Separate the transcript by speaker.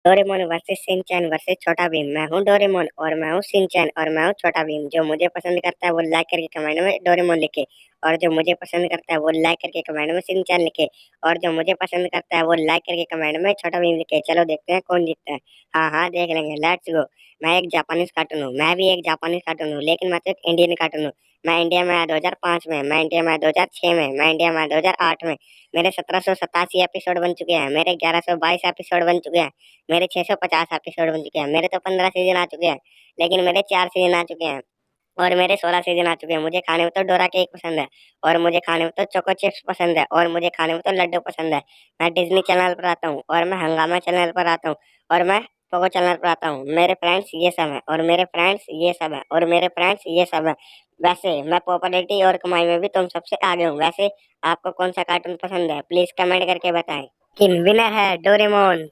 Speaker 1: Doraemon versus Shinchan versus छोटा भीम। मैं हूँ डोरेमोन और मैं हूँ शिनचैन और मैं हूँ छोटा भीम। जो मुझे पसंद करता है वो लाइक करके कमेंट में डोरेमोन लिखे, और जो मुझे पसंद करता है वो लाइक करके कमेंट में शिनचैन लिखे, और जो मुझे पसंद करता है वो लाइक करके कमेंट में छोटा भीम लिखे। चलो देखते हैं कौन जीतता है। हाँ हाँ, देख लेंगे, लेट्स गो। मैं एक जापानीज कार्टून हूँ, मैं भी एक जापानीज कार्टून हूँ, लेकिन मैं तो एक इंडियन कार्टून हूँ। मैं इंडिया में आया 2005 में, मैं इंडिया में आया 2006 में, मैं इंडिया में आया 2008 में। मेरे 1787 एपिसोड बन चुके हैं, मेरे 1122 एपिसोड बन चुके हैं, मेरे 650 एपिसोड बन चुके हैं, मेरे तो 15 सीजन आ चुके हैं, लेकिन मेरे 4 सीजन आ चुके हैं, और मेरे 16 सीजन आ चुके हैं। मुझे खाने में तो डोरा केक पसंद है, और मुझे खाने में तो चोको चिप्स पसंद है, और मुझे खाने में तो लड्डू पसंद है। मैं डिज्नी चैनल पर आता हूँ, और मैं हंगामा चैनल पर आता हूँ, और मैं पोगो चैनल पर आता हूँ। मेरे फ्रेंड्स ये सब है, और मेरे फ्रेंड्स ये सब है, और मेरे फ्रेंड्स ये सब है। वैसे मैं पॉपुलैरिटी और कमाई में भी तुम सबसे आगे हूँ। वैसे आपको कौन सा कार्टून पसंद है, प्लीज कमेंट करके बताएं। कि विनर है डोरेमोन।